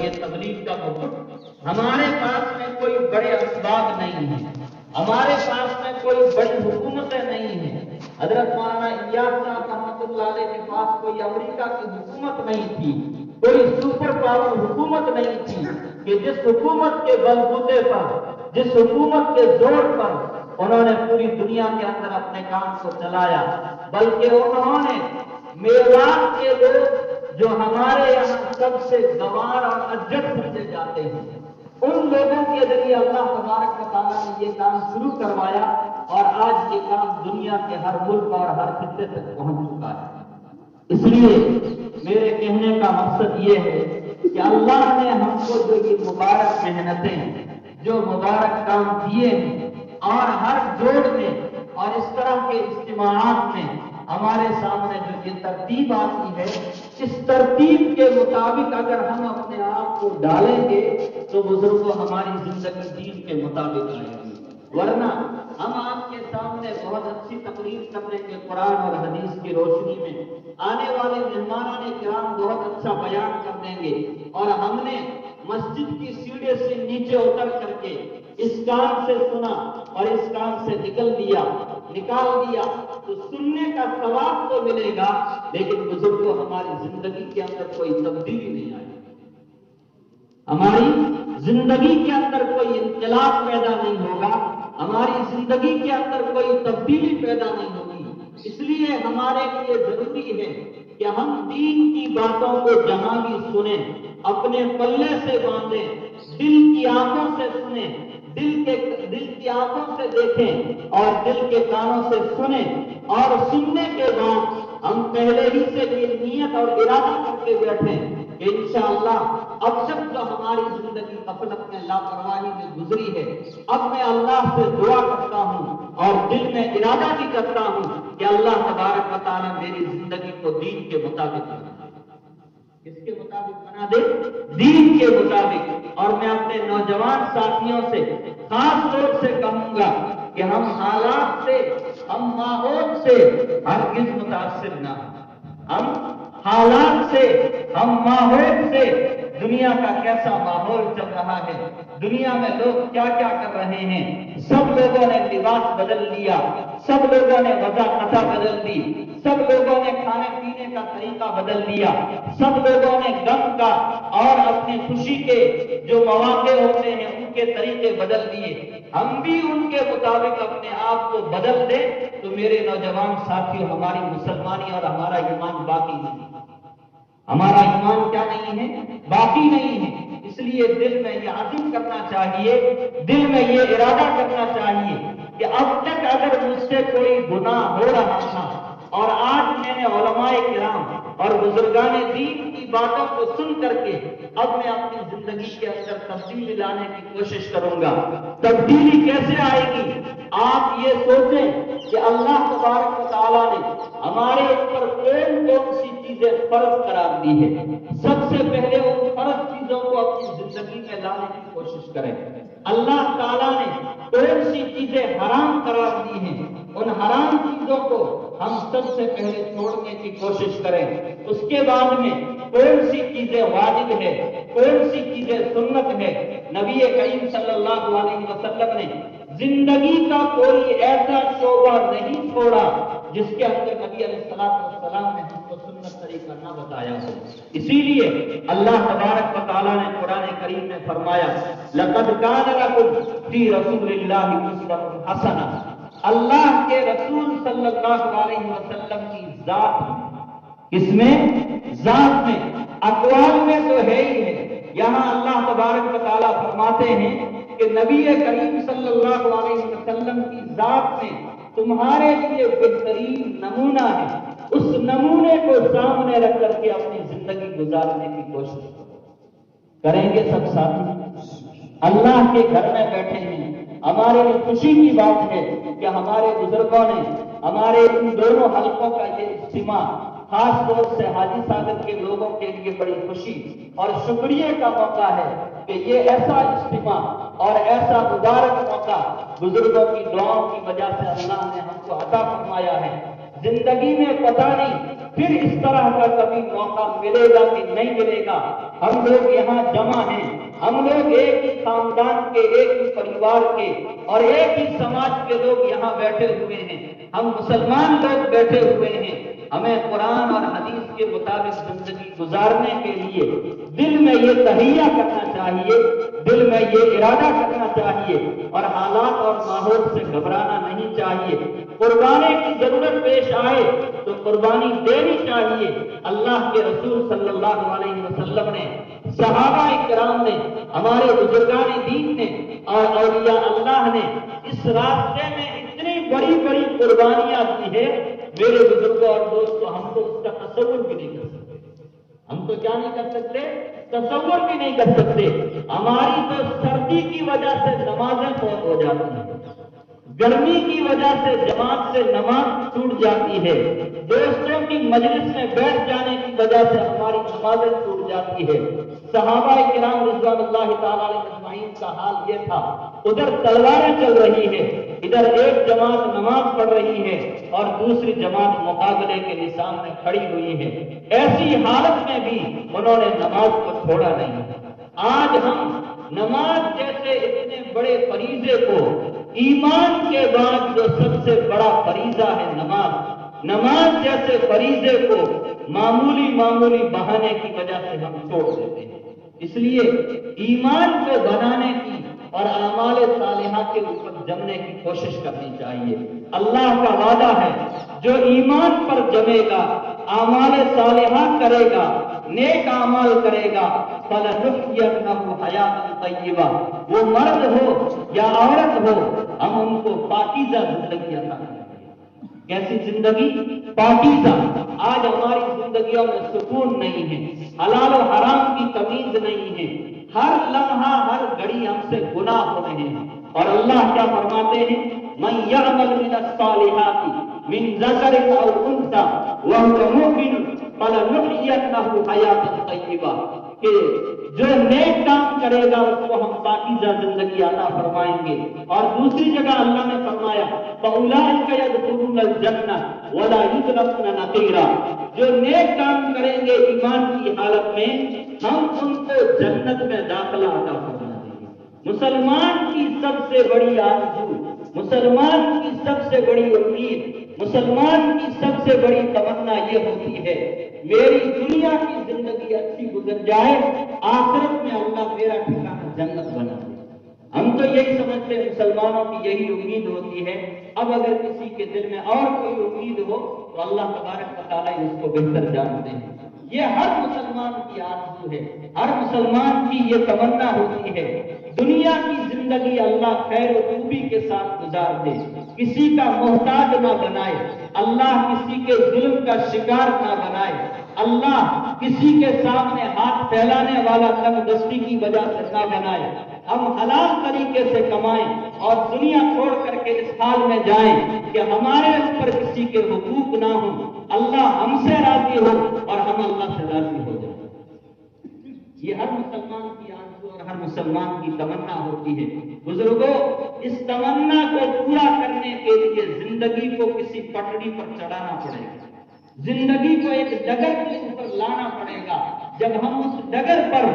یہ تبلیغ کا وقت۔ ہمارے پاس میں کوئی بڑے اسباب نہیں ہیں، ہمارے پاس میں کوئی بڑی حکومتیں نہیں ہیں۔ حضرت مولانا الیاس صاحب رحمۃ اللہ علیہ کے پاس کوئی امریکہ کی حکومت نہیں تھی، کوئی سپر پاور حکومت نہیں تھی کہ جس حکومت کے بلبوتے پر، جس حکومت کے زور پر انہوں نے پوری دنیا کے اندر اپنے کام کو چلایا، بلکہ انہوں نے میوات کے لوگ جو ہمارے یہاں سب سے گوار اور اجت سمجھے جاتے ہیں، ان لوگوں کے ذریعے اللہ تبارک و تعالیٰ نے یہ کام شروع کروایا، اور آج یہ کام دنیا کے ہر ملک اور ہر خطے تک پہنچ چکا ہے۔ اس لیے میرے کہنے کا مقصد یہ ہے کہ اللہ نے ہم کو جو یہ مبارک محنتیں، جو مبارک کام کیے ہیں، اور ہر جوڑ میں اور اس طرح کے اجتماعات میں ہمارے سامنے جو یہ ترتیب آتی ہے، اس ترتیب کے مطابق اگر ہم اپنے آپ کو ڈالیں گے تو بزرگوں ہماری زندگی دین کے مطابق آئے گی، ورنہ ہم آپ کے سامنے بہت اچھی تقریر کر دیں گے قرآن اور حدیث کی روشنی میں، آنے والے مہمانان کرام بہت اچھا بیان کر دیں گے، اور ہم نے مسجد کی سیڑھی سے نیچے اتر کر کے اس کام سے سنا اور اس کام سے نکال دیا، تو سننے کا ثواب تو ملے گا، لیکن بزرگوں ہماری زندگی کے اندر کوئی تبدیلی نہیں آئے گی، ہماری زندگی کے اندر کوئی انقلاب پیدا نہیں ہوگا، ہماری زندگی کے اندر کوئی تبدیلی پیدا نہیں ہوگی۔ اس لیے ہمارے لیے ضروری ہے کہ ہم دین کی باتوں کو جہاں بھی سنیں اپنے پلے سے باندھیں، دل کی آنکھوں سے سنیں، دل کی آنکھوں سے دیکھیں اور دل کے کانوں سے سنیں، اور سننے کے بعد ہم پہلے ہی سے یہ نیت اور ارادہ کر کے بیٹھیں کہ انشاءاللہ اب تک جو ہماری زندگی غفلت میں لاپرواہی میں گزری ہے، اب میں اللہ سے دعا کرتا ہوں اور دل میں ارادہ بھی کرتا ہوں کہ اللہ تبارک و تعالیٰ میری زندگی کو دین کے مطابق بنا دے۔ کس کے مطابق بنا دے؟ دین کے مطابق۔ اور میں اپنے نوجوان ساتھیوں سے خاص طور سے کہوں گا کہ ہم حالات سے، ہم ماحول سے ہرگز متاثر نہ ہوں، ہم حالات سے، ہم ماحول سے، دنیا کا کیسا ماحول چل رہا ہے، دنیا میں لوگ کیا کیا کر رہے ہیں، سب لوگوں نے لباس بدل لیا، سب لوگوں نے وضع قطع بدل دی، سب لوگوں نے کھانے پینے کا طریقہ بدل دیا، سب لوگوں نے غم کا اور اپنی خوشی کے جو مواقع ہوتے ہیں ان کے طریقے بدل دیے۔ ہم بھی ان کے مطابق اپنے آپ کو بدل دیں تو میرے نوجوان ساتھیوں ہماری مسلمانی اور ہمارا ایمان باقی نہیں، ہمارا ایمان کیا نہیں ہے؟ باقی نہیں ہے۔ اس لیے دل میں یہ عزم کرنا چاہیے، دل میں یہ ارادہ کرنا چاہیے کہ اب تک اگر مجھ سے کوئی گناہ ہو رہا تھا اور آج میں نے علماء کرام اور بزرگان دین کی باتوں کو سن کر کے اب میں اپنی زندگی کے اندر تبدیلی لانے کی کوشش کروں گا۔ تبدیلی کیسے آئے گی؟ آپ یہ سوچیں کہ اللہ تبارک و تعالیٰ نے ہمارے اوپر کون کون سی چیزیں فرض قرار دی ہے۔ سب سے پہلے ان فرض چیزوں کو اپنی زندگی میں لانے کی کوشش کریں۔ اللہ تعالیٰ نے کون سی چیزیں حرام قرار دی ہیں، ان حرام چیزوں کو ہم سب سے پہلے چھوڑنے کی کوشش کریں۔ اس کے بعد میں کون سی چیزیں واجب ہے، کون سی چیزیں سنت ہے۔ نبی کریم صلی اللہ علیہ وسلم نے زندگی کا کوئی ایسا شعبہ نہیں چھوڑا جس کے اندر نبی علیہ السلام نے ہم کو سنت طریقہ نہ بتایا ہو۔ اسی لیے اللہ تبارک و تعالیٰ نے قرآن کریم میں فرمایا لَقَدْ كَانَ لَكُمْ فِي رَسُولِ اللَّهِ أُسْوَةٌ حَسَنَةٌ۔ اللہ کے رسول صلی اللہ علیہ وسلم کی ذات میں، کس میں؟ ذات میں، اقوال میں تو ہے ہی ہے۔ یہاں اللہ تبارک و تعالیٰ فرماتے ہیں کہ نبی کریم صلی اللہ علیہ وسلم کی ذات میں تمہارے لیے بہترین نمونہ ہے، اس نمونے کو سامنے رکھ کر کے اپنی زندگی گزارنے کی کوشش کریں گے سب ساتھی۔ اللہ کے گھر میں بیٹھے ہیں، ہمارے لیے خوشی کی بات ہے کہ ہمارے بزرگوں نے ہمارے ان دونوں حلقوں کا یہ اجتماع خاص طور سے حاجی صاحب کے لوگوں کے لیے بڑی خوشی اور شکریہ کا موقع ہے کہ یہ ایسا اجتماع اور ایسا مبارک موقع بزرگوں کی دعاؤں کی وجہ سے اللہ نے ہم کو عطا فرمایا ہے۔ زندگی میں پتہ نہیں پھر اس طرح کا کبھی موقع ملے گا کہ نہیں ملے گا، ہم لوگ یہاں جمع ہیں، ہم لوگ ایک ہی خاندان کے، ایک ہی پریوار کے اور ایک ہی سماج کے لوگ یہاں بیٹھے ہوئے ہیں، ہم مسلمان لوگ بیٹھے ہوئے ہیں۔ ہمیں قرآن اور حدیث کے مطابق زندگی گزارنے کے لیے دل میں یہ تہیہ کرنا چاہیے، دل میں یہ ارادہ کرنا چاہیے اور حالات اور ماحول سے گھبرانا نہیں چاہیے۔ قربانی کی ضرورت پیش آئے تو قربانی دینی چاہیے۔ اللہ کے رسول صلی اللہ علیہ وسلم نے، صحابہ کرام نے، ہمارے بزرگان دین نے اور اولیاء اللہ نے اس راستے میں اتنی بڑی بڑی قربانیاں دی ہے، میرے بزرگوں اور دوستوں، ہم تو اس کا تصور بھی نہیں کر سکتے۔ ہم تو کیا نہیں کر سکتے؟ تصور بھی نہیں کر سکتے۔ ہماری تو سردی کی وجہ سے نمازیں فوت ہو جاتی ہیں، گرمی کی وجہ سے جماعت سے نماز چھوٹ جاتی ہے، دوستوں کی مجلس میں بیٹھ جانے کی وجہ سے ہماری نمازیں چھوٹ جاتی ہے۔ صحابہ کرام رضوان اللہ تعالیٰ علیہ اجمعین کا حال یہ تھا، ادھر تلواریں چل رہی ہے، ادھر ایک جماعت نماز پڑھ رہی ہے اور دوسری جماعت مقابلے کے لیے سامنے کھڑی ہوئی ہے، ایسی حالت میں بھی انہوں نے نماز کو چھوڑا نہیں۔ آج ہم نماز جیسے اتنے بڑے فریضے کو، ایمان کے بعد جو سب سے بڑا فریضہ ہے نماز جیسے فریضے کو معمولی بہانے کی وجہ سے ہم چھوڑ دیتے ہیں۔ اس لیے ایمان کو بنانے کی اور اعمال صالحہ کے اوپر جمنے کی کوشش کرنی چاہیے۔ اللہ کا وعدہ ہے، جو ایمان پر جمے گا، اعمال صالحہ کرے گا، نیک اعمال کرے گا، فَلَنُحْيِيَنَّهُ حَيَاةً طَيِّبَةً، وہ مرد ہو یا عورت ہو، ہم ان کو پاکیزہ زندگی عطا کریں گے۔ کیسی زندگی؟ پاکیزہ۔ آج ہماری زندگیوں میں سکون نہیں ہے، حلال و حرام کی تمیز نہیں ہے، ہر لمحہ ہر گھڑی ہم سے گناہ ہو رہے ہیں، اور اللہ کیا فرماتے ہیں؟ مَن يَعْمَلْ مِنَ الصَّالِحَاتِ مِن ذَكَرٍ أَوْ أُنثَىٰ وَهُوَ مُؤْمِنٌ فَلَنُحْيِيَنَّهُ حَيَاةً طَيِّبَةً، کہ جو نیک کام کرے گا اس کو ہم پاکیزہ زندگی عطا فرمائیں گے۔ اور دوسری جگہ اللہ نے فرمایا فَأُولَٰئِكَ يَدْخُلُونَ الْجَنَّةَ وَلَا يُظْلَمُونَ نَقِيرًا، جو نیک کام کریں گے ایمان کی حالت میں، ہم ان کو جنت میں داخلہ عطا فرما دیں گے۔ مسلمان کی سب سے بڑی آرزو، مسلمان کی سب سے بڑی امید، مسلمان کی سب سے بڑی تمنا یہ ہوتی ہے، میری دنیا کی زندگی اچھی گزر جائے، آخرت میں اللہ میرا ٹھکانہ جنت بنا دے۔ ہم تو یہی سمجھتے ہیں، مسلمانوں کی یہی امید ہوتی ہے۔ اب اگر کسی کے دل میں اور کوئی امید ہو تو اللہ تبارک و تعالیٰ اس کو بہتر جانتے ہیں۔ یہ ہر مسلمان کی آرزو ہے، ہر مسلمان کی یہ تمنا ہوتی ہے، دنیا کی زندگی اللہ خیر و خوبی کے ساتھ گزار دے، کسی کا محتاج نہ بنائے، اللہ کسی کے ظلم کا شکار نہ بنائے، اللہ کسی کے سامنے ہاتھ پھیلانے والا تنگ دستی کی وجہ سے نہ بنائے۔ ہم حلال طریقے سے کمائیں اور دنیا چھوڑ کر کے اس حال میں جائیں کہ ہمارے اوپر کسی کے حقوق نہ ہوں، اللہ ہم سے راضی ہو اور ہم اللہ سے راضی ہو جائیں۔ یہ ہر مسلمان کی آرزو اور ہر مسلمان کی تمنا ہوتی ہے۔ بزرگوں، اس تمنا کو پورا کرنے کے لیے زندگی کو کسی پٹڑی پر چڑھانا پڑے گا، زندگی کو ایک ڈگر کے اوپر لانا پڑے گا۔ جب ہم اس ڈگر پر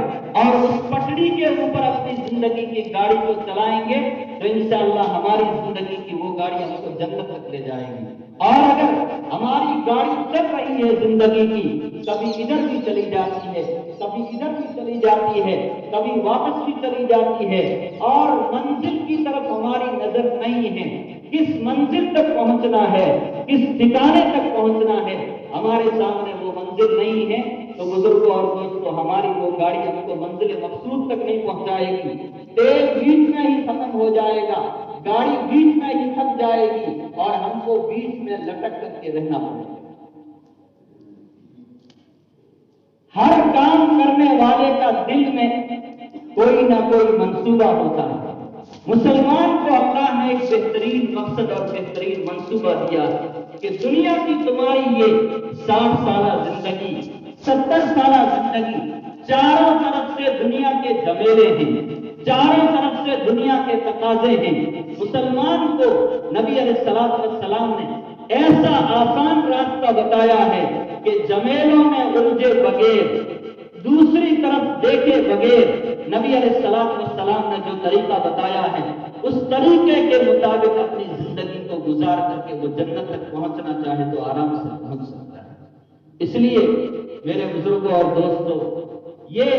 اور اس پٹڑی کے اوپر اپنی زندگی کی گاڑی کو چلائیں گے تو انشاءاللہ ہماری زندگی کی وہ گاڑی ہم کو جنت تک لے جائے گی۔ اور اگر ہماری گاڑی چل رہی ہے زندگی کی، کبھی ادھر بھی چلی جاتی ہے، کبھی ادھر بھی چلی جاتی ہے، کبھی واپس بھی چلی جاتی ہے، اور منزل کی طرف ہماری نظر نہیں ہے، کس منزل تک پہنچنا ہے، کس ٹھکانے تک پہنچنا ہے، ہمارے سامنے وہ منزل نہیں ہے، تو بزرگوں اور دوستوں، ہماری وہ گاڑی ہم کو منزل مقصود تک نہیں پہنچائے گی، تیل بیچ میں ہی ختم ہو جائے گا، گاڑی بیچ میں ہی تھک جائے گی اور ہم کو بیچ میں لٹک کر کے رہنا پڑے گا۔ ہر کام کرنے والے کا دل میں کوئی نہ کوئی منصوبہ ہوتا ہے۔ مسلمان کو اللہ نے ایک بہترین مقصد اور بہترین منصوبہ دیا کہ دنیا کی تمہاری یہ 60 سالہ زندگی، 70 سالہ زندگی، چاروں طرف سے دنیا کے جھمیلے ہیں، چاروں طرف سے دنیا کے تقاضے ہیں۔ مسلمان کو نبی علیہ الصلوۃ والسلام نے ایسا آسان راستہ بتایا ہے کہ جھمیلوں میں الجھے بغیر، دوسری طرف دیکھے بغیر نبی علیہ السلام نے جو طریقہ بتایا ہے اس طریقے کے مطابق اپنی زندگی کو گزار کر کے وہ جنت تک پہنچنا چاہے تو آرام سے پہنچ سکتا ہے۔ اس لیے میرے بزرگوں اور دوستوں، یہ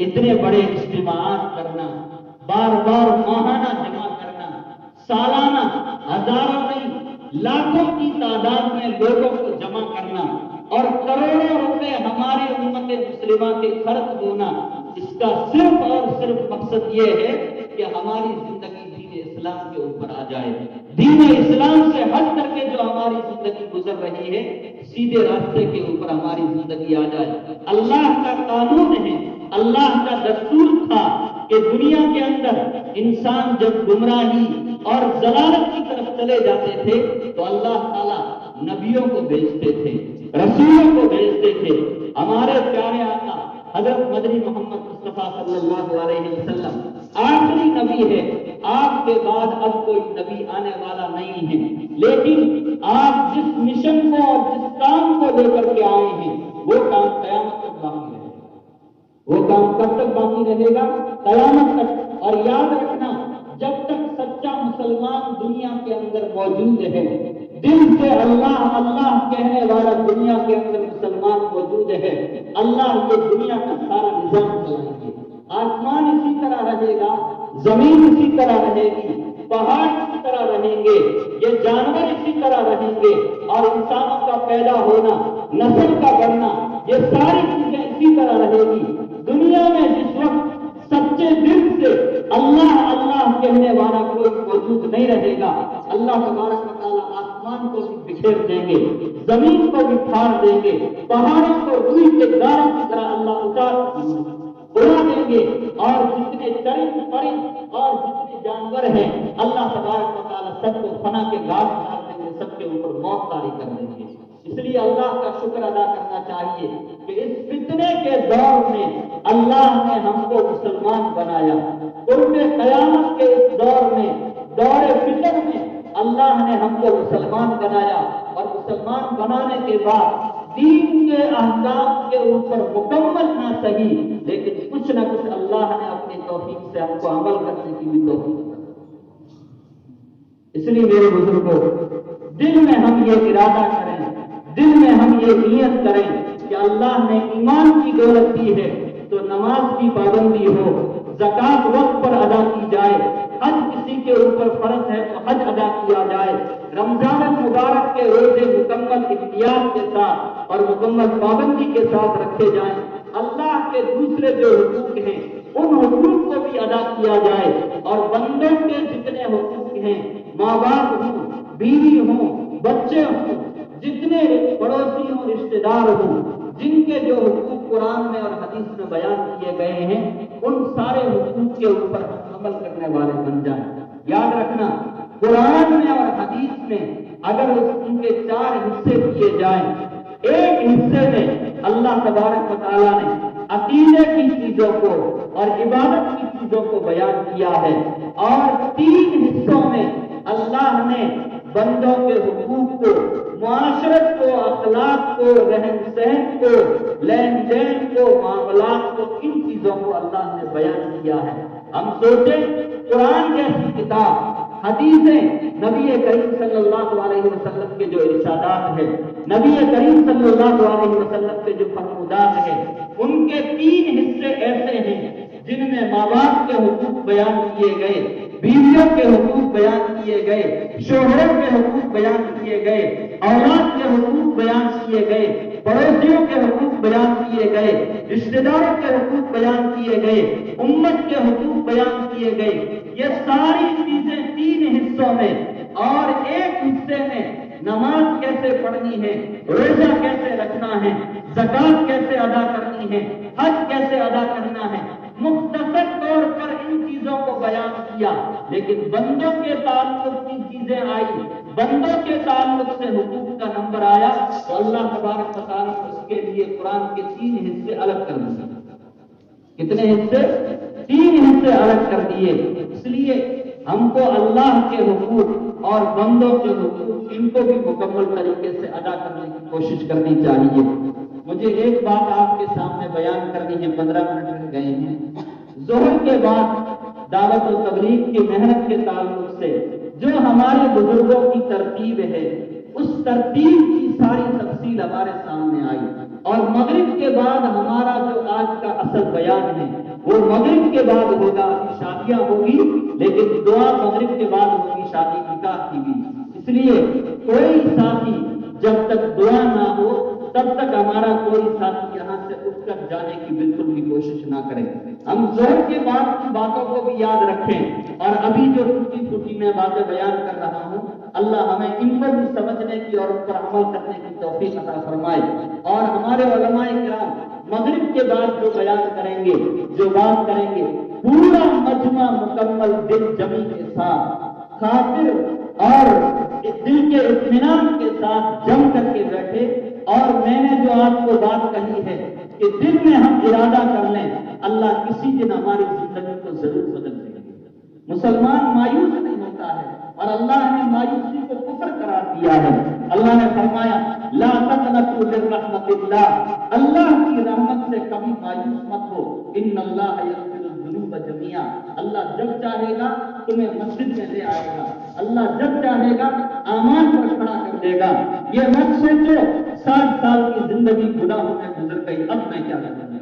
اتنے بڑے اجتماعات کرنا، بار بار ماہانہ جمع کرنا، سالانہ ہزاروں نہیں لاکھوں کی تعداد میں لوگوں کو جمع کرنا اور کروڑوں روپے ہماری امت مسلمہ کے خرچ ہونا، اس کا صرف اور صرف مقصد یہ ہے کہ ہماری زندگی دین اسلام کے اوپر آ جائے، دین اسلام سے ہٹ کر کے جو ہماری زندگی گزر رہی ہے سیدھے راستے کے اوپر ہماری زندگی آ جائے۔ اللہ کا قانون ہے، اللہ کا دستور تھا کہ دنیا کے اندر انسان جب گمراہی اور ضلالت کی طرف چلے جاتے تھے تو اللہ تعالیٰ نبیوں کو بھیجتے تھے، رسولوں کو بھیجتے تھے۔ ہمارے پیارے آقا حضرت مدنی محمد مصطفیٰ صلی اللہ علیہ وسلم آخری نبی ہے، آپ کے بعد اب کوئی نبی آنے والا نہیں ہے، لیکن آپ جس مشن کو اور جس کام کو لے کر کے آئے ہیں وہ کام قیامت تک باقی رہے گا۔ وہ کام کب تک باقی رہے گا؟ قیامت تک۔ اور یاد رکھنا، جب تک سچا مسلمان دنیا کے اندر موجود ہے، دل سے اللہ اللہ کہنے والا دنیا کے اندر مسلمان موجود ہے، اللہ یہ دنیا کا سارا نظام چلائیں گے۔ آسمان اسی طرح رہے گا، زمین اسی طرح رہے گی، پہاڑ اسی طرح رہیں گے، یہ جانور اسی طرح رہیں گے، اور انسانوں کا پیدا ہونا، نسل کا بڑھنا، یہ ساری چیزیں اسی طرح رہے گی۔ دنیا میں جس وقت سچے دل سے اللہ اللہ کہنے والا کوئی موجود نہیں رہے گا، اللہ تبارک و تعالیٰ آسمان کو بھی بکھیر دیں گے، زمین کو بھی پھاڑ دیں گے، پہاڑوں کو روئی کے داروں کی طرح اللہ اڑا دیں گے، اور جتنے چرند پرند اور جتنے جانور ہیں اللہ تبارک و تعالیٰ سب کو فنا کے گھاٹ ڈال دیں گے، سب کے اوپر موت طاری کر دیں گے۔ اس لیے اللہ کا شکر ادا کرنا چاہیے کہ اس فتنے کے دور میں اللہ نے ہم کو مسلمان بنایا۔ قرب قیامت کے اس دور میں، دور فتن میں اللہ نے ہم کو مسلمان بنایا، اور مسلمان بنانے کے بعد دین کے احکام کے اوپر مکمل نہ صحیح لیکن کچھ نہ کچھ اللہ نے اپنی توفیق سے ہم کو عمل کرنے کی بھی توفیق دی۔ اس لیے میرے بزرگوں، دل میں ہم یہ ارادہ کریں، دل میں ہم یہ نیت کریں کہ اللہ نے ایمان کی دولت دی ہے تو نماز کی پابندی ہو، زکوٰۃ وقت پر ادا کی جائے، حج کسی کے اوپر فرض ہے تو حج ادا کیا جائے، رمضان المبارک کے روزے مکمل احتیاط کے ساتھ اور مکمل پابندی کے ساتھ رکھے جائیں، اللہ کے دوسرے جو حقوق ہیں ان حقوق کو بھی ادا کیا جائے، اور بندوں کے جتنے حقوق ہیں، ماں باپ ہوں، بیوی ہوں، بچے ہوں، جتنے پڑوسی ہوں، رشتے دار ہوں، جن کے جو حقوق قرآن میں اور حدیث میں بیان کیے گئے ہیں ان سارے حقوق کے اوپر عمل کرنے والے بن جائیں۔ یاد رکھنا، قرآن میں اور حدیث میں اگر ان کے 4 حصے کیے جائیں، ایک حصے میں اللہ تبارک و تعالیٰ نے عقیدے کی چیزوں کو اور عبادت کی چیزوں کو بیان کیا ہے، اور 3 حصوں میں اللہ نے بندوں کے حقوق کو، معاشرت کو، اخلاق کو، رہن سہن کو، لین دین کو، معاملات کو، ان چیزوں کو اللہ نے بیان کیا ہے۔ ہم سوچیں، قرآن جیسی کتاب، حدیثیں، نبی کریم صلی اللہ علیہ وسلم کے جو ارشادات ہیں، نبی کریم صلی اللہ علیہ وسلم کے جو فرمودات ہیں، ان کے 3 حصے ایسے ہیں جن میں ماں باپ کے حقوق بیان کیے گئے، بیویوں کے حقوق بیان کیے گئے، شوہروں کے حقوق بیان کیے گئے، اولاد کے حقوق بیان کیے گئے، پڑوسیوں کے حقوق بیان کیے گئے، رشتہ داروں کے حقوق بیان کیے گئے، امت کے حقوق بیان کیے گئے۔ یہ ساری چیزیں 3 حصوں میں، اور ایک حصے میں نماز کیسے پڑھنی ہے، روزہ کیسے رکھنا ہے، زکوٰۃ کیسے ادا کرنی ہے، حج کیسے ادا کرنا ہے، مختصر طور پر ان چیزوں کو بیان کیا۔ لیکن بندوں کے تعلق کی چیزیں آئی، بندوں کے تعلق سے حقوق کا نمبر آیا تو اللہ تبارک و تعالیٰ نے اس کے لیے قرآن کے 3 حصے الگ کر دیے۔ کتنے حصے؟ 3 حصے الگ کر دیے۔ اس لیے ہم کو اللہ کے حقوق اور بندوں کے حقوق ان کو بھی مکمل طریقے سے ادا کرنے کی کوشش کرنی چاہیے۔ مجھے ایک بات آپ کے سامنے بیان کرنی ہے، 15 منٹ رہ گئے ہیں۔ ظہر کے بعد دعوت و تبلیغ کی محنت کے تعلق سے جو ہمارے بزرگوں کی ترتیب ہے، اس ترتیب کی ساری تفصیل ہمارے سامنے آئی، اور مغرب کے بعد ہمارا جو آج کا اصل بیان ہے وہ مغرب کے بعد ہوگا۔ شادیاں ہوگی لیکن دعا مغرب کے بعد ہوگی، شادی نکاح کی بھی۔ اس لیے کوئی ساتھی جب تک دعا نہ ہو تب تک ہمارا کوئی ساتھی یہاں سے اٹھ کر جانے کی بالکل بھی کوشش نہ کرے۔ ہم ظہر کے بعد کی باتوں کو بھی یاد رکھیں، اور ابھی جو ٹوٹی پھوٹی میں باتیں بیان کر رہا ہوں، اللہ ہمیں ان پر بھی سمجھنے کی اور ان پر عمل کرنے کی توفیق عطا فرمائے۔ اور ہمارے علماء کرام مغرب کے بعد جو بیان کریں گے، جو بات کریں گے، پورا مجمع مکمل دل جمی کے ساتھ، خاطر اور دل کے اطمینان کے ساتھ جم کر کے بیٹھے، اور میں نے جو آپ کو بات کہی ہے کہ دل میں ہم ارادہ کر لیں، اللہ کسی دن ہماری زندگی کو ضرور بدل دے گا۔ مسلمان مایوس نہیں ہوتا ہے، اور اللہ نے مایوسی کو کفر قرار دیا ہے۔ اللہ نے فرمایا لا تقنطوا من رحمت اللہ، اللہ کی رحمت سے کبھی مایوس مت ہو، ان اللہ یغفر الذنوب جميعا، اللہ جب چاہے گا تمہیں مسجد میں لے آئے گا، اللہ جب چاہے گا اعمال پر کھڑا کر دے گا۔ یہ مت سوچو 60 سال کی زندگی گناہوں میں گزر گئی، اب میں کیا کروں گا،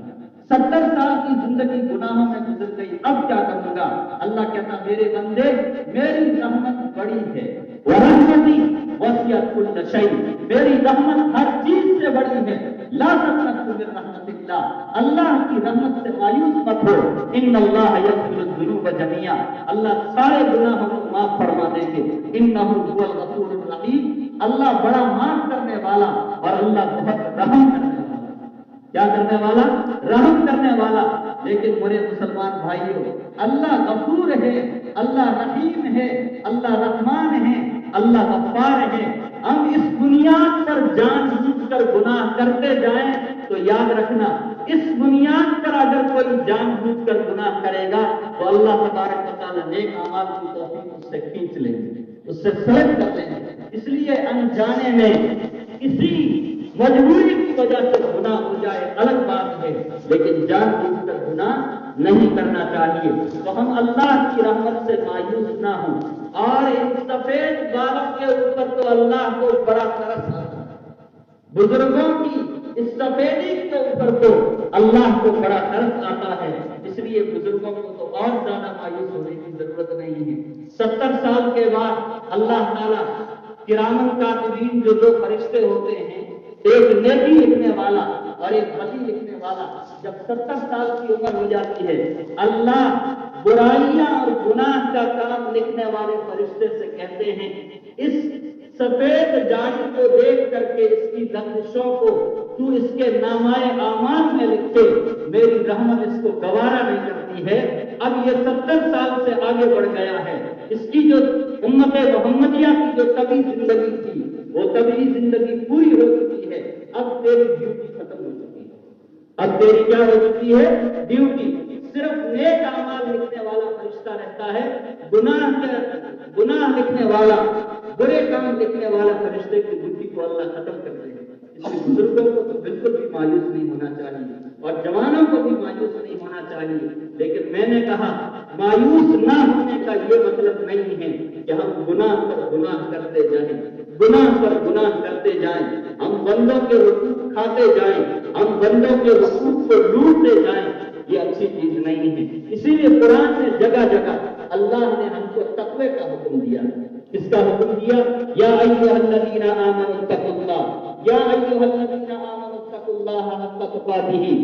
70 سال کی زندگی گناہوں میں گزر گئی، اب کیا کروں گا۔ اللہ کہتا میرے بندے میری رحمت بڑی ہے، ورحمتی وسعت کل شیء، میری رحمت ہر چیز سے بڑی ہے، لا تقنطوا من رحمت اللہ، اللہ کی رحمت سے مایوس مت ہو، ان اللہ یغفر الذنوب جميعا، اللہ سارے گناہوں کو معاف فرما دیں گے، انہ هو الغفور الرحیم، اللہ بڑا معاف کرنے والا اور اللہ بہت رحم کرنے والا، کیا کرنے والا، رحم کرنے والا۔ لیکن میرے مسلمان بھائیوں، اللہ غفور ہے، اللہ رحیم ہے، اللہ رحمان ہے، اللہ غفار ہے۔ ہم اس بنیاد پر جان بوجھ کر گناہ کرتے جائیں تو یاد رکھنا، اس بنیاد پر اگر کوئی جان بوجھ کر گناہ کرے گا تو اللہ تبارک و تعالیٰ نیک اعمال کی توفیق اس سے کھینچ لیں گے، اس سے سلب کر لیں گے۔ اس لیے انجانے میں کسی مجبوری کی وجہ سے گناہ ہو جائے الگ بات ہے، لیکن جان بوجھ کر گناہ نہیں کرنا چاہیے۔ تو ہم اللہ کی رحمت سے مایوس نہ ہوں، اور ان سفید بالوں کے اوپر تو اللہ کو بڑا ترس آتا ہے، بزرگوں کی اس سفیدی کے اوپر تو اللہ کو بڑا ترس آتا ہے۔ اس لیے بزرگوں کو تو اور زیادہ مایوس ہونے کی ضرورت نہیں ہے۔ 70 سال کے بعد اللہ تعالیٰ کرامن کاتبین جو 2 فرشتے ہوتے ہیں، ایک نیکی لکھنے والا اور ایک بدی لکھنے والا، جب 70 سال کی عمر ہو جاتی ہے، اللہ برائیاں اور گناہ کا کام لکھنے والے فرشتے سے کہتے ہیں اس سفید جاڑی کو دیکھ کر کے اس کی لغزشوں کو تو اس کے نامۂ اعمال میں لکھتے، میری رحمت اس کو گوارا نہیں کرتی ہے۔ اب یہ 70 سال سے آگے بڑھ گیا ہے، اس کی جو امت محمدیہ کی جو طبی زندگی تھی وہ طبی زندگی پوری ہو چکی ہے، اب تیری ڈیوٹی ختم ہو چکی ہے۔ اب تیری کیا ہو چکی ہے، ڈیوٹی۔ صرف نیک اعمال لکھنے والا فرشتہ رہتا ہے، گناہ لکھنے والا، برے کام لکھنے والا فرشتے کی ڈیوٹی کو اللہ ختم کر دے گا۔ اس لیے بزرگوں کو تو بالکل بھی مایوس نہیں ہونا چاہیے، اور جوانوں کو بھی مایوس نہیں ہونا چاہیے۔ لیکن میں نے کہا مایوس نہ ہونے کا یہ مطلب نہیں ہے کہ ہم گناہ پر گناہ کرتے جائیں، گناہ پر گناہ کرتے جائیں، ہم بندوں کے حقوق کھاتے جائیں، ہم بندوں کے حقوق کو لوٹتے جائیں، یہ اچھی چیز نہیں ہے۔ اسی لیے قرآن میں جگہ جگہ اللہ نے ہم کو تقوی کا حکم دیا۔ کس کا حکم دیا؟ یا ایھا الذین آمنوا اتقوا اللہ، یا ایھا الذین آمنوا اتقوا اللہ حق تقاتہ۔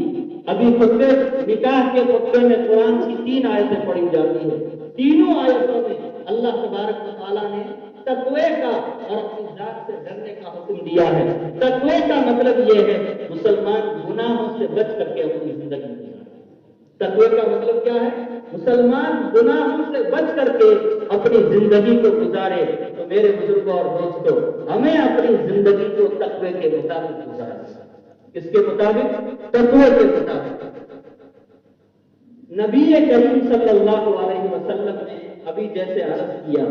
ابھی خطبے نکاح کے خطبے میں قرآن کی 3 آیتیں پڑھی جاتی ہیں، تینوں آیتوں میں اللہ تبارک و تعالیٰ نے تقوی کا اور اپنی ذات سے ڈرنے کا حکم دیا ہے۔ تقوی کا مطلب یہ ہے مسلمان گناہوں سے بچ کر کے اپنی زندگی گزارے۔ تقوی کا مطلب کیا ہے؟ مسلمان گناہوں سے بچ کر کے اپنی زندگی کو گزارے۔ تو میرے بزرگوں اور دوستوں، ہمیں اپنی زندگی کو تقوی کے مطابق گزارنا۔ کس کے مطابق؟ تقوی کے مطابق۔ نبی کریم صلی اللہ علیہ وسلم نے ابھی جیسے عرض کیا،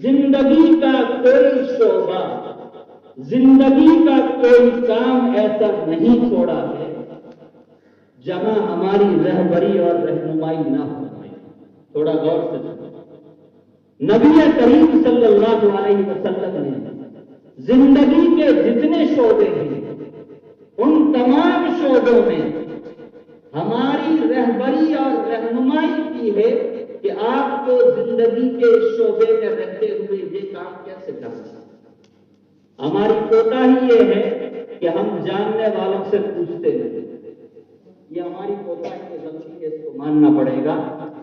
زندگی کا کوئی شعبہ زندگی کا کوئی کام ایسا نہیں چھوڑا ہے جہاں ہماری رہبری اور رہنمائی نہ ہو پائے. تھوڑا غور سے سنو. نبی کریم صلی اللہ علیہ وسلم نے زندگی کے جتنے شعبے ہیں ان تمام شعبوں میں ہماری رہبری اور رہنمائی کی ہے کہ آپ کو زندگی کے شعبے میں رہتے ہوئے یہ کام کیسے کرنا ہے. ہماری کوتاہی یہ ہے کہ ہم جاننے والوں سے پوچھتے نہیں. یہ ہماری کوتاہی کی غلطی ہے, اس کو ماننا پڑے گا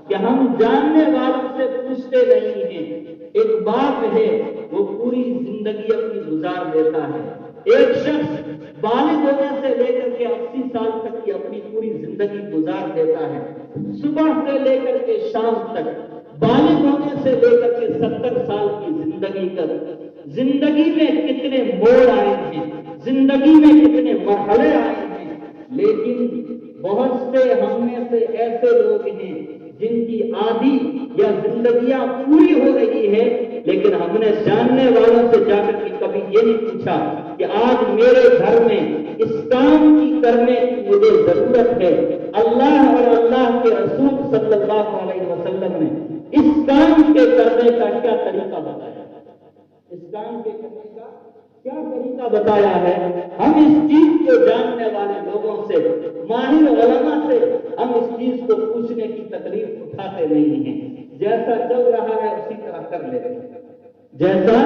کہ ہم جاننے والوں سے پوچھتے نہیں ہیں. ایک باپ ہے وہ پوری زندگی اپنی گزار دیتا ہے. ایک شخص بالغ ہونے سے لے کر کے 80 سال تک کی اپنی پوری زندگی گزار دیتا ہے. صبح سے لے کر کے شام تک, بالغ ہونے سے لے کر کے 70 سال کی زندگی تک, زندگی میں کتنے موڑ آئے ہیں, زندگی میں کتنے مرحلے آئے ہیں. لیکن بہت سے ہم میں سے ایسے لوگ ہیں جن کی آدھی یا زندگیاں پوری ہو رہی ہے, لیکن ہم نے جاننے والوں سے جا کر کے کبھی یہ نہیں پوچھا کہ آج میرے گھر میں اس کام کی کرنے کی مجھے ضرورت ہے. اللہ اور اللہ کے رسول صلی اللہ علیہ وسلم نے اس کام کے کرنے کا کیا طریقہ بتایا, اس کام کے کرنے کا کیا طریقہ بتایا ہے. ہم اس چیز کو جاننے والے لوگوں سے, ماہر علماء سے ہم اس چیز کو پوچھنے کی تکلیف اٹھاتے نہیں ہیں. جیسا چل رہا ہے اسی طرح کر لیتے ہیں, جیسا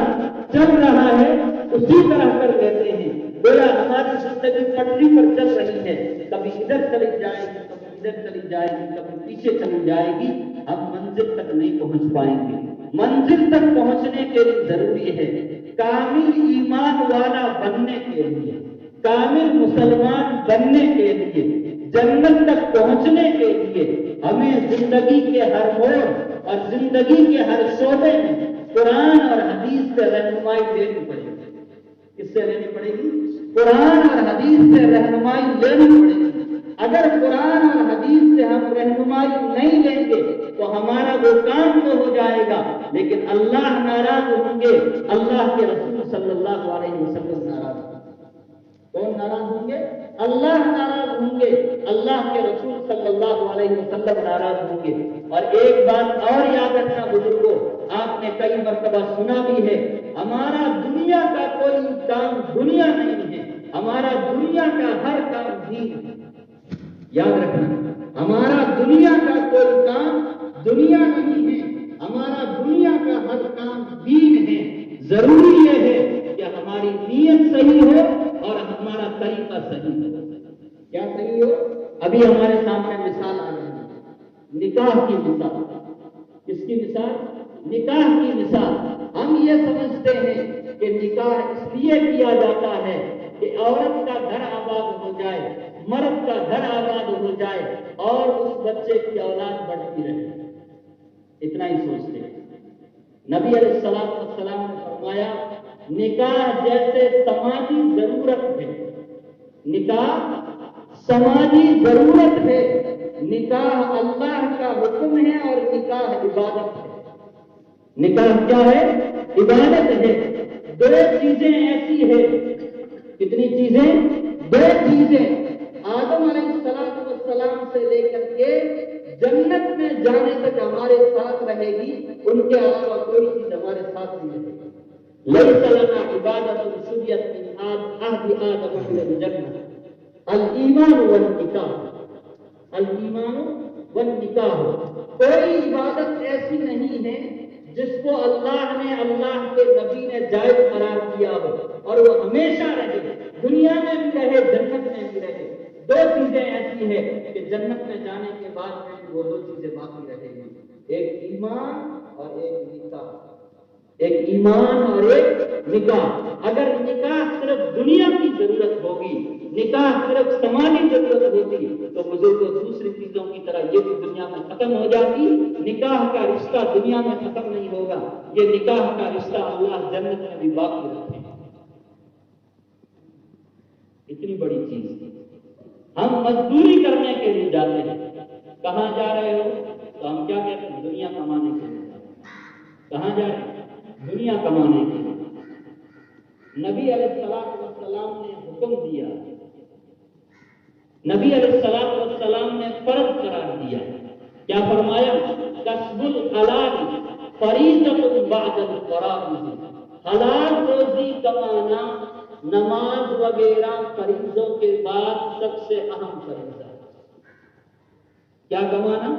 چل رہا ہے اسی طرح کر لیتے ہیں. گویا ہماری زندگی پٹری پر چل رہی ہے, کبھی ادھر چلی جائے گی, کبھی ادھر چلی جائے گی, کبھی پیچھے چلی جائے گی. ہم منزل تک نہیں پہنچ پائیں گے. منزل تک پہنچنے کے لیے ضروری ہے کامل ایمان والا بننے کے لیے, کامل مسلمان بننے کے لیے, جنت تک پہنچنے کے لیے ہمیں زندگی کے ہر موڑ اور زندگی کے ہر شعبے میں قرآن اور حدیث سے رہنمائی لینی پڑے گی. کس سے لینی پڑے گی؟ قرآن اور حدیث سے رہنمائی لینی پڑے گی. اگر قرآن اور حدیث سے ہم رہنمائی نہیں لیں گے تو ہمارا وہ کام تو ہو جائے گا, لیکن اللہ ناراض ہوں گے, اللہ کے رسول صلی اللہ علیہ وسلم ناراض ہوں گے. کون ناراض ہوں گے؟ اللہ ناراض ہوں گے, اللہ کے رسول صلی اللہ علیہ وسلم ناراض ہوں گے. اور ایک بات اور یاد رکھنا بزرگوں, آپ نے کئی مرتبہ سنا بھی ہے, ہمارا دنیا کا کوئی کام دنیا نہیں ہے, ہمارا دنیا کا ہر کام دین ہے. یاد رکھنا, ہمارا دنیا کا کوئی کام دنیا نہیں ہے, ہمارا دنیا کا ہر کام دین ہے. ضروری یہ ہے کہ ہماری نیت صحیح ہو اور ہمارا طریقہ صحیح ہو. کیا صحیح ہو؟ ابھی ہمارے سامنے مثال آ رہی ہے, نکاح کی مثال. کس کی مثال؟ نکاح کی مثال. ہم یہ سمجھتے ہیں کہ نکاح اس لیے کیا جاتا ہے کہ عورت کا گھر آباد ہو جائے, مرد کا گھر آباد ہو جائے اور اس بچے کی اولاد بڑھتی رہے. اتنا ہی سوچتے ہیں. نبی علیہ السلام نے فرمایا نکاح جیسے سماجی ضرورت ہے, نکاح سماجی ضرورت ہے, نکاح اللہ کا حکم ہے اور نکاح عبادت ہے. نکاح کیا ہے؟ عبادت ہے. دو چیزیں ایسی ہے. کتنی چیزیں؟ دو چیزیں. آدم علیہ السلام سے لے کر کے جنت میں جانے تک ہمارے ساتھ رہے گی, ان کے علاوہ کوئی چیز ہمارے ساتھ نہیں رہے گی. لیس لنا عبادت شریعت من عہد آدم الى الجنہ الایمان والنکاح, الایمان والنکاح. کوئی عبادت ایسی نہیں ہے جس کو اللہ نے, اللہ کے نبی نے جائز قرار دیا ہو اور وہ ہمیشہ رہے, دنیا میں بھی رہے, جنت میں بھی رہے. دو چیزیں ایسی ہیں کہ جنت میں جانے کے بعد میں وہ دو چیزیں باقی رہیں گی, ایک ایمان اور ایک نکاح. ایک ایمان اور ایک نکاح. اگر نکاح صرف دنیا کی ضرورت ہوگی, نکاح صرف سماجی ضرورت ہوتی تو بزرگوں دوسری چیزوں کی طرح یہ بھی دنیا میں ختم ہو جاتی. نکاح کا رشتہ دنیا میں ختم نہیں ہوگا, یہ نکاح کا رشتہ اللہ جنت میں بھی باقی رکھے گا. اتنی بڑی چیز. ہم مزدوری کرنے کے لیے جاتے ہیں, کہاں جا رہے ہو تو ہم کیا کہتے ہیں؟ دنیا کمانے کے لیے. کہاں جا رہے ہیں؟ دنیا کمانے کے لیے. نبی نبی علیہ السلام نے حکم دیا، نبی علیہ السلام نے فرض قرار دیا، کیا فرمایا؟ کسب الحلال فریضۃ بعد الفرائض، حلال روزی کمانا نماز وغیرہ فریضوں کے بعد سب سے اہم فریضہ۔ کیا کمانا؟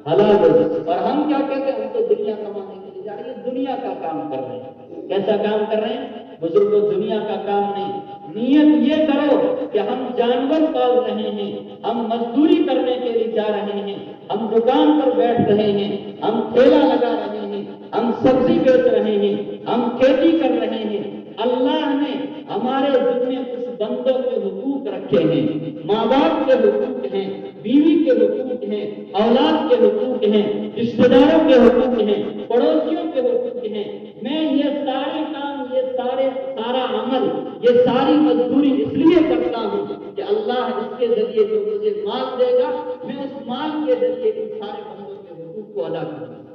حلال روزی۔ اور ہم کیا کہتے ہیں؟ ہم تو دنیا کمانے کے لیے جا رہے ہیں، دنیا کا کام کر رہے ہیں۔ کیسا کام کر رہے ہیں بزرگوں؟ دنیا کا کام نہیں۔ نیت یہ کرو کہ ہم جانور پال رہے ہیں، ہم مزدوری کرنے کے لیے جا رہے ہیں، ہم دکان پر بیٹھ رہے ہیں، ہم ٹھیلا لگا رہے ہیں، ہم سبزی بیچ رہے ہیں، ہم کھیتی کر رہے ہیں۔ اللہ نے ہمارے ذمے کچھ بندوں کے حقوق رکھے ہیں، ماں باپ کے حقوق ہیں، بیوی کے حقوق ہیں، اولاد کے حقوق ہیں، رشتے داروں کے حقوق ہیں، پڑوسیوں کے حقوق ہیں۔ میں یہ سارے کام، یہ سارا عمل، یہ ساری مزدوری اس لیے کرتا ہوں کہ اللہ اس کے ذریعے جو مجھے مال دے گا، میں اس مال کے ذریعے ان سارے بندوں کے حقوق کو ادا کروں گا۔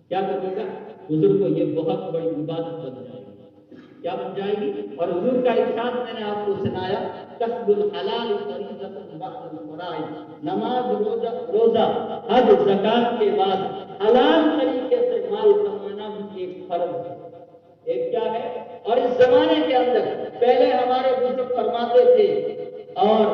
کیا کرے گا بزرگوں؟ یہ بہت بڑی عبادت بن جائے گی۔ کیا بن جائے گی؟ اور حضور کا ارشاد میں نے آپ کو سنایا، کسب الحلال فریضۃ بعد الفرائض، نماز، روزہ، حج، زکات کے بعد حلال طریقے سے مال کمانا بھی ایک فرض ہے۔ ایک کیا ہے؟ اور اس زمانے کے اندر پہلے ہمارے بزرگ فرماتے تھے، اور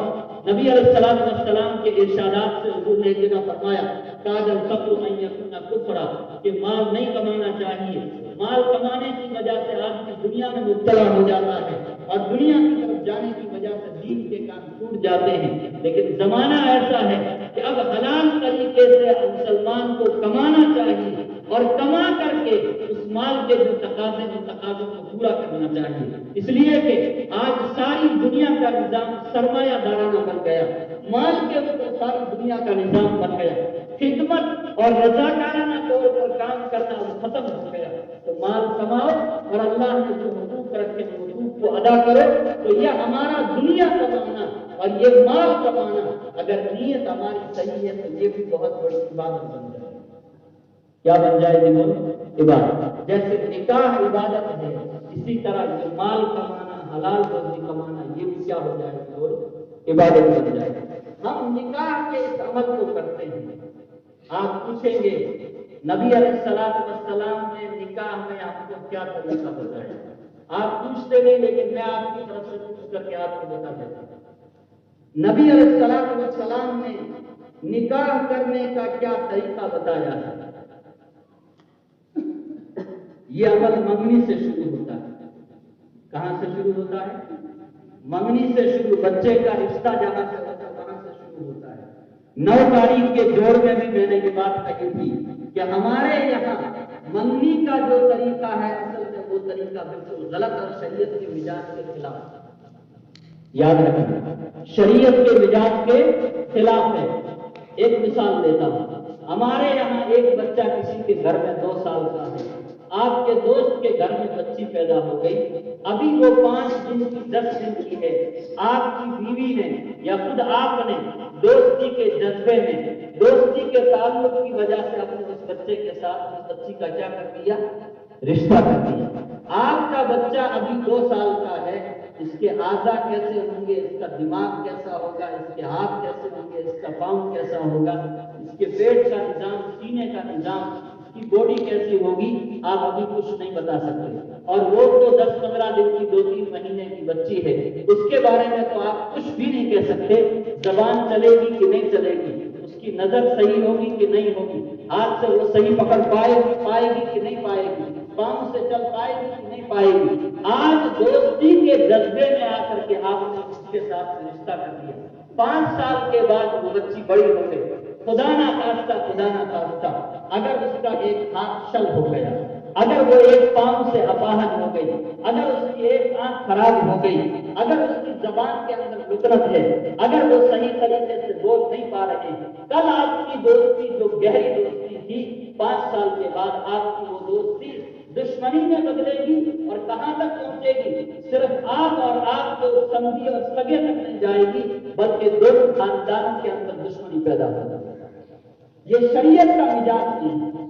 نبی علیہ السلام کے ارشادات سے حضور نے ایک جگہ فرمایا، کاد الفقر ان یکون کفرا، کہ مال نہیں کمانا چاہیے۔ مال کمانے کی وجہ سے آدمی دنیا میں مبتلا ہو جاتا ہے، اور دنیا کی طرف جانے کی وجہ سے دین کے کام ٹوٹ جاتے ہیں۔ لیکن زمانہ ایسا ہے کہ اب حلال طریقے سے مسلمان کو کمانا چاہیے، اور کما کر کے اس مال کے جو تقاضے ہیں تقاضوں کو پورا کرنا چاہیے۔ اس لیے کہ آج ساری دنیا کا نظام سرمایہ دارانہ بن گیا، مال کے اوپر ساری دنیا کا نظام بن گیا، خدمت اور رضاکارانہ طور پر کام کرنا ختم ہو گیا۔ تو مال کماؤ اور اللہ نے جو حقوق رکھے ہیں حقوق کو ادا کرو۔ تو یہ ہمارا دنیا کمانا اور یہ مال کمانا اگر نیت ہماری صحیح ہے تو یہ بھی بہت بڑی عبادت بن جائے گی۔ کیا بن جائے گی؟ وہ عبادت۔ جیسے نکاح عبادت ہے، اسی طرح یہ مال کمانا، حلال روزی کمانا، یہ بھی کیا ہو جائے گا؟ عبادت بن جائے گا۔ ہم نکاح کے اس عمل کو کرتے ہیں۔ آپ پوچھیں گے نبی علیہ السلام نے نکاح میں آپ کو کیا طریقہ بتایا؟ آپ پوچھتے نہیں، لیکن میں آپ کی طرف سے پوچھ کر کے آپ کو بتا دیتا ہوں۔ نبی علیہ السلام نے نکاح کرنے کا کیا طریقہ بتایا ہے؟ یہ عمل منگنی سے شروع ہوتا ہے۔ کہاں سے شروع ہوتا ہے؟ منگنی سے شروع، بچے کا رشتہ جہاں سے ہوتا ہے وہاں سے شروع ہوتا ہے۔ 9 تاریخ کے جوڑ میں بھی میں نے یہ بات کہی تھی کہ ہمارے یہاں منگنی کا جو طریقہ ہے اصل میں وہ طریقہ بالکل غلط اور شریعت کے مزاج کے خلاف ہے۔ یاد رکھنا، شریعت کے مزاج کے خلاف ہے۔ ایک مثال دیتا ہوں، ہمارے یہاں ایک بچہ کسی کے گھر میں 2 سال کا ہے، آپ کے دوست کے گھر میں بچی پیدا ہو گئی، ابھی وہ 5 دن کی 10 دن کی ہے، آپ کی بیوی نے یا خود آپ نے دوستی کے جذبے میں، دوستی کے تعلق کی وجہ سے اپنے اس بچے کے ساتھ اس بچی کا کیا کر دیا؟ رشتہ کر دیا۔ آپ کا بچہ ابھی 2 سال کا ہے، اس کے اعضاء کیسے ہوں گے، اس کا دماغ کیسا ہوگا، اس کے ہاتھ کیسے ہوں گے، اس کا پاؤں کیسا ہوگا، اس کے پیٹ کا نظام، سینے کا نظام، کی باڈی کیسی ہوگی، آپ ابھی کچھ نہیں بتا سکتے۔ اور وہ تو 10-15 دن کی 2-3 مہینے کی بچی ہے، اس کے بارے میں تو آپ کچھ بھی نہیں کہہ سکتے۔ زبان چلے گی کہ نہیں چلے گی، اس کی نظر صحیح ہوگی کہ نہیں ہوگی، ہاتھ سے وہ صحیح پکڑ پائے گی کہ نہیں پائے گی، پاؤں سے چل پائے گی کہ نہیں پائے گی۔ آج دوستی کے جذبے میں آ کر کے آپ نے اس کے ساتھ رشتہ کر دیا، 5 سال کے بعد وہ بچی بڑی ہو گئی، خدا نہ خواستہ اگر اس کا ایک ہاتھ شل ہو گیا، اگر وہ ایک پاؤں سے اپاہج ہو گئی، اگر اس کی ایک آنکھ خراب ہو گئی، اگر اس کی زبان کے اندر لکنت ہے، اگر وہ صحیح طریقے سے بول نہیں پا رہے، کل آپ کی دوستی جو گہری دوستی تھی 5 سال کے بعد آپ کی وہ دوستی دشمنی میں بدلے گی، اور کہاں تک پہنچے گی؟ صرف آپ اور آپ کو سمجھی اور سگے تک نہیں جائے گی، بلکہ 2 خاندان کے اندر دشمنی پیدا ہو جائے گی۔ یہ شریعت کا مزاج نہیں ہے۔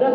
10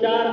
4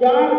4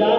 4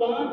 5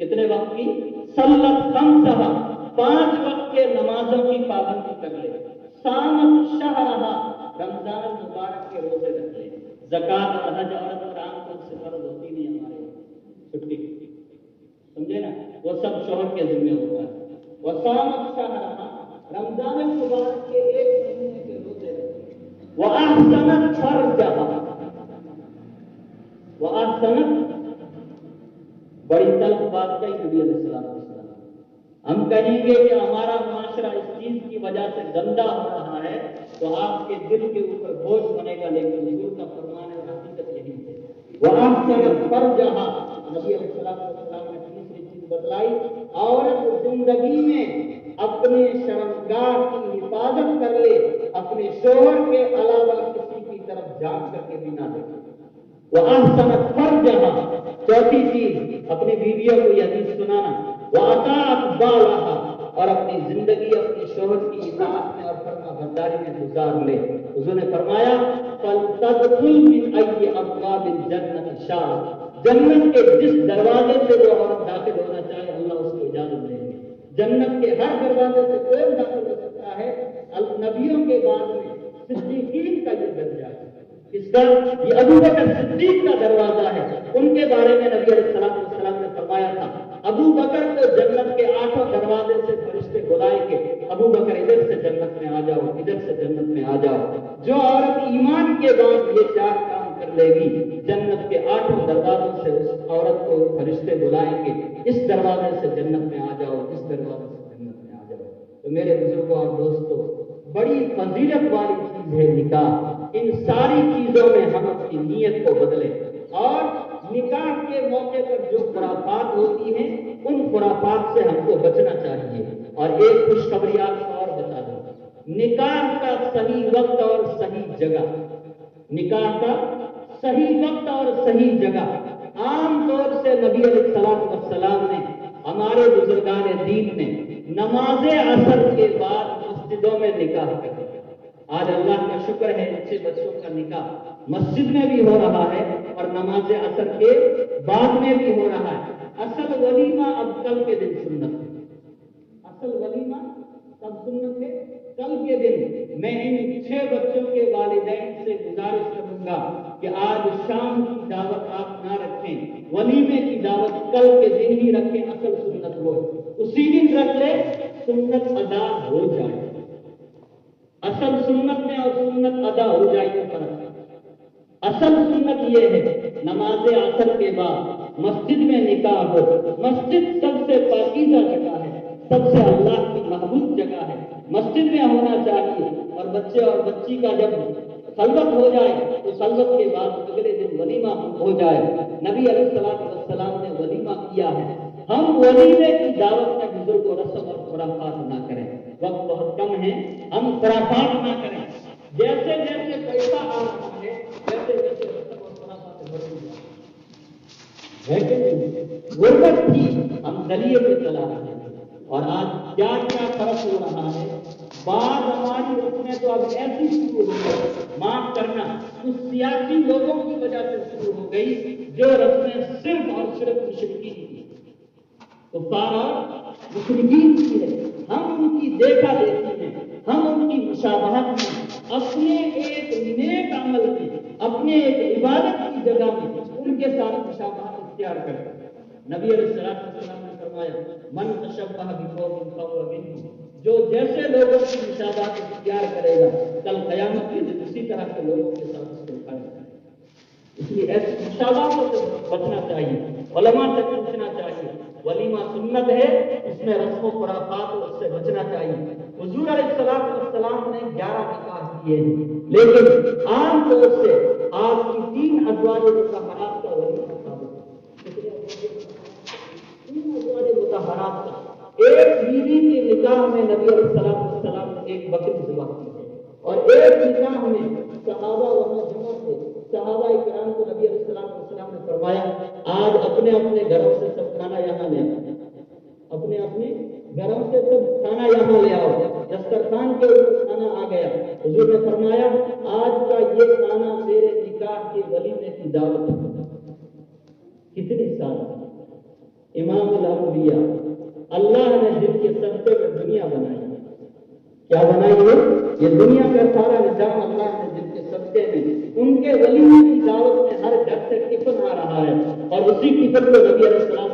کتنے وقت کی؟ صلت خمسہا، 5 وقت کے نمازوں کی پابندی کر لے، صامت شہرہا، رمضان المبارک کے روزے رکھ لے، زکات اور حج عورت اور عام طور سے فرض ہوتی نہیں ہمارے چھٹی، سمجھے نا، وہ سب شوہر کے ذمہ ہوتا ہے۔ وصامت شہرہا، رمضان المبارک کے 1 مہینے کے روزے رکھے، وَأَحْسَنَتْ فَرْجَهَا، وَأَحْسَنَتْ، بڑی تلخ بات کہی نبی علیہ السلام۔ ہم کہیں گے کہ ہمارا معاشرہ اس چیز کی وجہ سے گندا ہو رہا ہے تو آپ کے دل کے اوپر بوجھ بنے گا، لیکن حضور کا فرمان ہے، حقیقت یہی ہے۔ وَأَحْسَنَتْ فَرْجَهَا، نبی علیہ السلام نے تیسری چیز بتلائی، عورت زندگی میں اپنے شرمگاہ کی حفاظت کر لے، اپنے شوہر کے علاوہ کسی کی طرف جھانک کر کے بھی نہ دیکھے۔ وَأَحْسَنَتْ فَرْجَهَا، چوتھی چیز اپنی بیویوں کو یہ حدیث سنانا، وَأَطَاعَتْ بَالَهَا، اور اپنی زندگی اپنے شوہر کی اطاعت میں اور فرما برداری میں گزار لے۔ حضور نے فرمایا فَلْتَدْخُلْ مِنْ أَيِّ أَبْوَابِ الْجَنَّةِ شَاءَتْ، جنت کے جس دروازے سے وہ عورت داخل ہونا چاہے اللہ اس کو اجازت دے گے۔ جنت کے ہر دروازے سے کوئی داخل ہو سکتا ہے، نبیوں کے بعد میں صدیقین کا یہ درجہ ہے۔ اس کا یہ ابو بکر صدیق کا دروازہ ہے، ان کے بارے میں نبی علیہ السلام نے فرمایا تھا ابو بکر کو جنت کے 8 دروازے سے فرشتے بلائیں گے، ابو بکر ادھر سے جنت میں آ جاؤ، ادھر سے جنت میں آ جاؤ۔ جو عورت ایمان کے بعد یہ 4 کام کر لے گی، جنت کے 8 دروازوں سے اس عورت کو فرشتے بلائیں گے، اس دروازے سے جنت میں آ جاؤ، اس دروازے سے جنت میں آ جاؤ۔ تو میرے بزرگوں اور دوستوں، بڑی فضیلت والی چیز ہے نکاح۔ ان ساری چیزوں میں ہم اپنی نیت کو بدلیں، اور نکاح کے موقع پر جو خرافات ہوتی ہیں ان خرافات سے ہم کو بچنا چاہیے۔ اور ایک خوشخبری آپ کو اور بتا دوں، نکاح کا صحیح وقت اور صحیح جگہ، نکاح کا صحیح وقت اور صحیح جگہ، عام طور سے نبی علیہ السلام نے، ہمارے بزرگان دین نے نماز عصر کے بعد مسجدوں میں نکاح کر دیا۔ آج اللہ کا شکر ہے اچھے بچوں کا نکاح مسجد میں بھی ہو رہا ہے اور نماز عصر کے بعد میں بھی ہو رہا ہے۔ اصل ولیمہ اب کل کے دن سنت ہے، اصل ولیمہ کب سنت ہے؟ کل کے دن۔ میں ان 6 بچوں کے والدین سے گزارش کروں گا کہ آج شام کی دعوت آپ نہ رکھیں، ولیمے کی دعوت کل کے دن ہی رکھیں، اصل سنت وہ اسی دن رکھ لے، سنت ادا ہو جائے۔ اصل سنت میں اور سنت ادا ہو جائے گا فرق ہے۔ اصل سنت یہ ہے نماز عصر کے بعد مسجد میں نکاح ہو۔ مسجد سب سے پاکیزہ جگہ ہے، سب سے اللہ کی محبوب جگہ ہے، مسجد میں ہونا چاہیے۔ اور بچے اور بچی کا جب خلوت ہو جائے تو خلوت کے بعد اگلے دن ولیمہ ہو جائے۔ نبی علیہ السلام نے ولیمہ کیا ہے۔ ہم ولیمے کی دعوت میں بزرگ و رسم اور خرافات نہ کریں، وقت بہت کم ہے، ہم خرافات نہ کریں۔ جیسے جیسے پیسہ آ رہا ہے ویسے ویسے رسم اور خرافات بڑھ ہے کہ نہیں؟ غربت تھی، ہم دلیے پہ چلا رہے ہیں، اور آج کیا کیا فرق ہو رہا ہے۔ بعض ہماری رسمیں تو اب ایسی شروع ہو گئی، معاف کرنا، کچھ سیاسی لوگوں کی وجہ سے شروع ہو گئی، جو رسمیں صرف اور صرف مشرکین کی، کفار اور مشرکین کی ہے۔ ہم ان کی دیکھا دیکھی میں، ہم ان کی مشابہت میں، اپنے ایک نیک عمل میں، اپنے ایک عبادت کی جگہ میں ان کے ساتھ مشابہت اختیار کرتے ہیں۔ نبی علیہ السلام نے فرمایا من تشبہ بقوم فہو منہم، جو جیسے لوگوں کی مشابہت اختیار کرے گا کل قیامت کے دن اسی طرح کے لوگوں کے ساتھ اس کو اٹھایا جائے گا۔ اس لیے ایسی مشابہتوں سے بچنا چاہیے، علماء سے پوچھنا چاہیے۔ ولیمہ سنت ہے، اس میں رسم و خرافات اور اس سے بچنا چاہیے۔ حضور علیہ السلام نے 11 نکاح کیے ہیں، لیکن عام طور سے آپ کی 3 ازواج مطہرات کا ولیمہ ثابت ہے۔ 3 ازواج مطہرات کا، ایک بیوی کے نکاح میں نبی علیہ السلام نے ایک بکری ذبح کی ہے، اور ایک نکاح میں صحابہ وہاں جمع تھے، صحابہ کرام کو نبی علیہ السلام نے فرمایا آج اپنے اپنے گھروں سے سب کھانا یہاں لے آؤ، اپنے اپنے گھروں سے سب کھانا یہاں لے آؤ۔ دسترخوان کے اوپر کھانا آ گیا، حضور نے فرمایا آج کا یہ کھانا میرے نکاح کے ولیمے کی دعوت ہے۔ کتنی سال امام الانبیاء، اللہ نے جن کے صدقے میں دنیا بنائی ہے، کیا بنائی ہے؟ یہ دنیا کا سارا نظام اللہ نے جن کے صدقے میں، ان کے ولیوں کی دعوت میں ہر گھر سے ٹفن آ رہا ہے، اور اسی ٹفن کو نبی علیہ السلام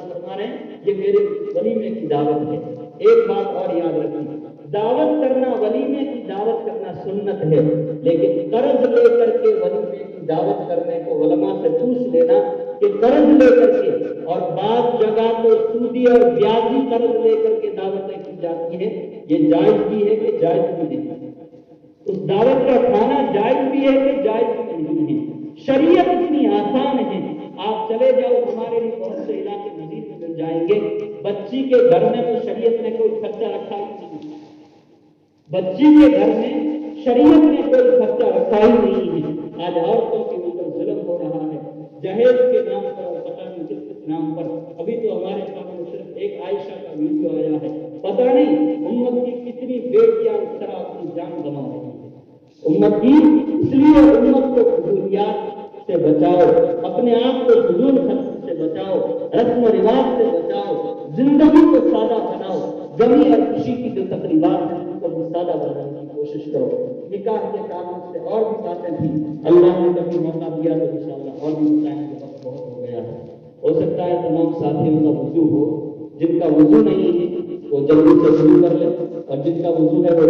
فرما رہے ہیں یہ میرے ولیمے کی دعوت ہے۔ ایک بات اور یاد رکھیں، دعوت کرنا، ولیمے کی دعوت کرنا سنت ہے، لیکن قرض لے کر کے ولیمے کی دعوت کرنے کو علماء سے پوچھ لینا کہ قرض لے کر کے، اور بعض جگہ تو سودی اور بیاجی قرض لے کر کے دعوتیں کی جاتی ہے، یہ جائز بھی ہے کہ جائز بھی نہیں ہے؟ اس دعوت کا کھانا جائز بھی ہے کہ جائز بھی نہیں ہے؟ شریعت اتنی آسان ہے، آپ چلے جاؤ، ہمارے لیے بہت سے علاقے مزید میں مل جائیں گے، بچی کے گھر میں تو شریعت نے کوئی خرچہ رکھا ہی نہیں، بچی کے گھر میں شریعت نے کوئی خرچہ رکھا ہی نہیں ہے۔ آج عورتوں کے اوپر ظلم ہو رہا ہے، جہیز کے نام پر اور پتہ نہیں کس کس نام پر۔ ابھی تو ہمارے سامنے صرف ایک عائشہ کا ویڈیو آیا ہے، پتہ نہیں امت کی کتنی بیٹیاں اس طرح اپنی جان گنوا رہی ہیں امت کی۔ اس لیے امت کو فضولیات سے بچاؤ، اپنے آپ کو فضول خرچ سے بچاؤ، رسم و رواج سے بچاؤ، زندگی کو سادہ بناؤ، غمی اور خوشی کی جو تقریبات ہیں ان کو بھی سادہ بنانے کی کوشش کرو۔ نکاح کے تعلق سے اور بھی باتیں تھیں، اللہ نے کبھی موقع دیا تو انشاءاللہ اور بھی بتائیں گے، وقت بہت ہو گیا ہے۔ ہو سکتا ہے تمام ساتھیوں کا وضو ہو، جن کا وضو نہیں ہے وہ جلدی سے وضو کر لیں، اور جن کا وضو ہے وہ